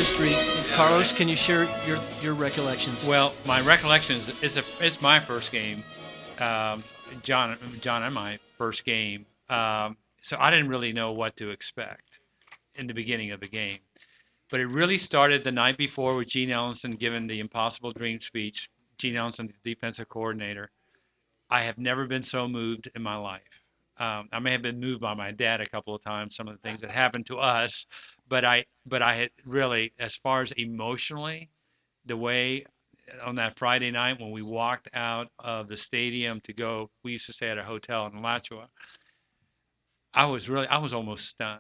history. Carlos, can you share your recollections? Well, my recollection is it's my first game, um, John and my first game. So I didn't really know what to expect in the beginning of the game. But it really started the night before with Gene Ellenson giving the Impossible Dream speech. Gene Ellenson, the defensive coordinator. I have never been so moved in my life. I may have been moved by my dad a couple of times, some of the things that happened to us, but I had really, as far as emotionally, the way on that Friday night when we walked out of the stadium to go, we used to stay at a hotel in Alachua. I was almost stunned.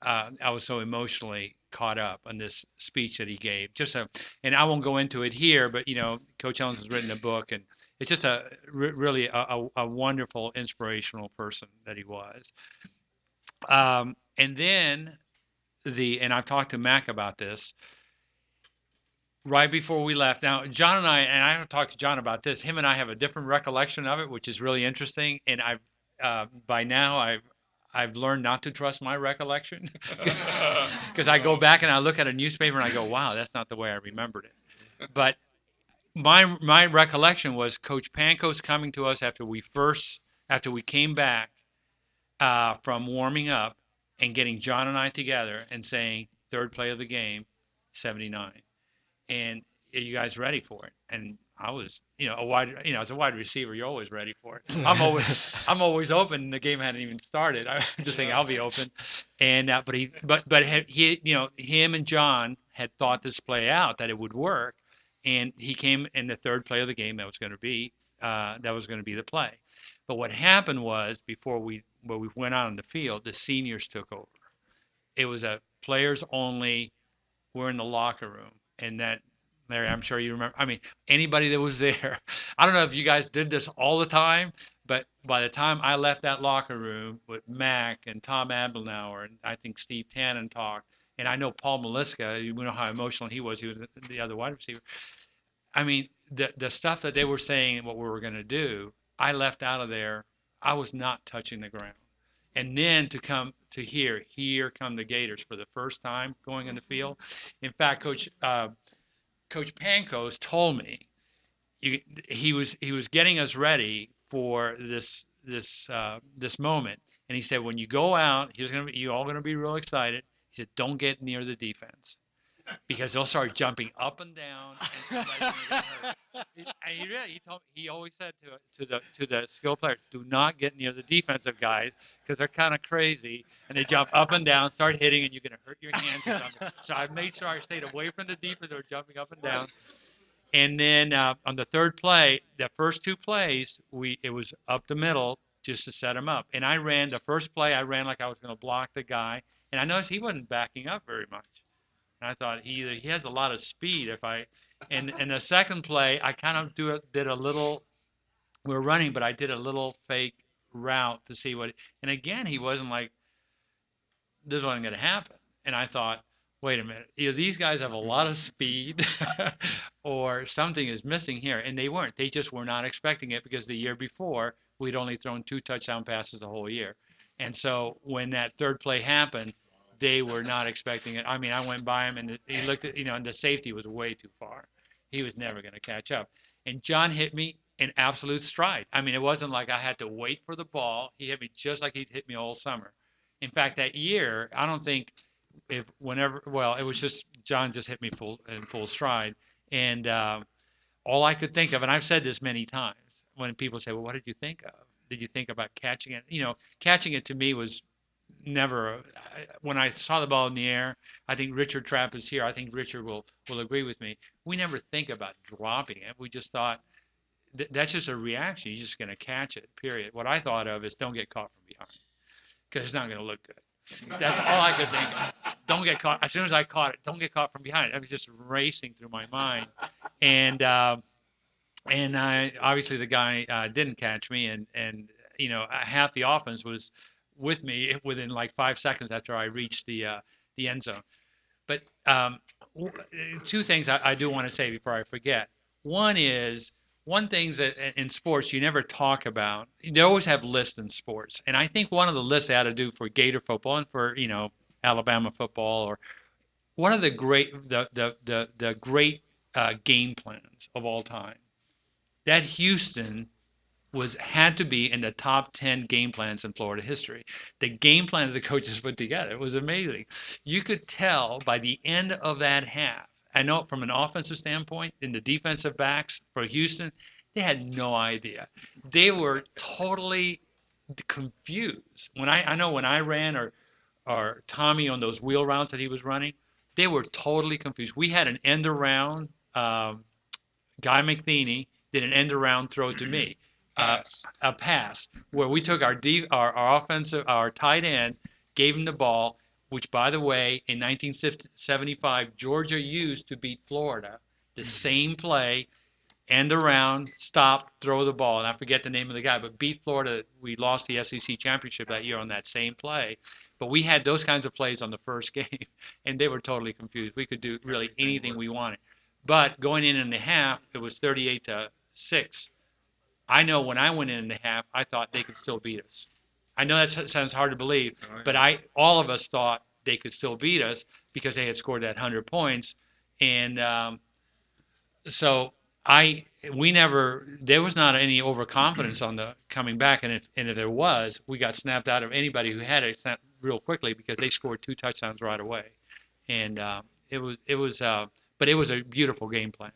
I was so emotionally caught up on this speech that he gave. And I won't go into it here, but Coach Ellens has written a book, and it's just really a wonderful, inspirational person that he was. And then and I've talked to Mac about this right before we left. Now, John and I have talked to John about this. Him and I have a different recollection of it, which is really interesting. And by now I've learned not to trust my recollection because I go back and I look at a newspaper and I go, wow, that's not the way I remembered it. But my recollection was Coach Panko's coming to us after we came back from warming up and getting John and I together and saying third play of the game, 79, and are you guys ready for it? And I was, as a wide receiver, you're always ready for it. I'm always open. The game hadn't even started. I just think I'll be open. And him and John had thought this play out that it would work, and he came in the third play of the game. That was going to be the play. But what happened was before we went out on the field, the seniors took over. It was a players only. We're in the locker room, and that. Larry, I'm sure you remember. I mean, anybody that was there. I don't know if you guys did this all the time, but by the time I left that locker room with Mac and Tom Abelnauer, and I think Steve Tannen talked, and I know Paul Maliska, you know how emotional he was. He was the other wide receiver. I mean, the stuff that they were saying and what we were going to do, I left out of there. I was not touching the ground. And then to come to here come the Gators for the first time going in the field. In fact, Coach Pankos told me he was getting us ready for this moment, and he said when you go out, you're all gonna be real excited. He said don't get near the defense because they'll start jumping up and down, and somebody's gonna get hurt. And he always said to the skill players, do not get near the defensive guys because they're kind of crazy and they jump up and down, start hitting, and you're gonna hurt your hands or something. So I made sure I stayed away from the defense. They were jumping up and down. And then on the third play, the first two plays, it was up the middle just to set him up. And I ran the first play. I ran like I was going to block the guy, and I noticed he wasn't backing up very much. And I thought he has a lot of speed. And the second play, I kind of did a little. We were running, but I did a little fake route to see what. And again, he wasn't like this wasn't going to happen. And I thought, wait a minute, either these guys have a lot of speed, or something is missing here. And they weren't. They just were not expecting it because the year before we'd only thrown 2 touchdown passes the whole year. And so when that third play happened, they were not expecting it. I mean, I went by him and he looked at, and the safety was way too far. He was never going to catch up. And John hit me in absolute stride. I mean, it wasn't like I had to wait for the ball. He hit me just like he'd hit me all summer. In fact, that year, I don't think it was just John just hit me in full stride. And all I could think of, and I've said this many times, when people say, well, what did you think of? Did you think about catching it? Catching it to me was never when I saw the ball in the air. I think Richard Trapp is here. I think Richard will agree with me. We never think about dropping it. We just thought that's just a reaction. You're just going to catch it, period. What I thought of is don't get caught from behind because it's not going to look good. That's all I could think of. Don't get caught. As soon as I caught it, don't get caught from behind. It was just racing through my mind. And I obviously the guy didn't catch me, and half the offense was with me within like 5 seconds after I reached the end zone. But 2 things I do want to say before I forget. One thing that in sports you never talk about. They always have lists in sports, and I think one of the lists they ought to do for Gator football and for Alabama football one of the great game plans of all time. That Houston was had to be in the top 10 game plans in Florida history. The game plan that the coaches put together was amazing. You could tell by the end of that half. I know from an offensive standpoint, in the defensive backs for Houston, they had no idea. They were totally confused. I know when I ran or Tommy on those wheel routes that he was running, they were totally confused. We had an end around. Guy McTheney did an end around throw to me, a pass where we took our offensive our tight end, gave him the ball, which by the way in 1975 Georgia used to beat Florida. The same play, end around, stop, throw the ball, and I forget the name of the guy, but beat Florida. We lost the SEC championship that year on that same play. But we had those kinds of plays on the first game, and they were totally confused. We could do really anything we wanted. But going in the half, it was 38-6. I know when I went in the half, I thought they could still beat us. I know that sounds hard to believe, but all of us thought they could still beat us because they had scored that 100 points, and so we never there was not any overconfidence on the coming back, and if there was, we got snapped out of anybody who had it real quickly because they scored 2 touchdowns right away, and it was but it was a beautiful game plan.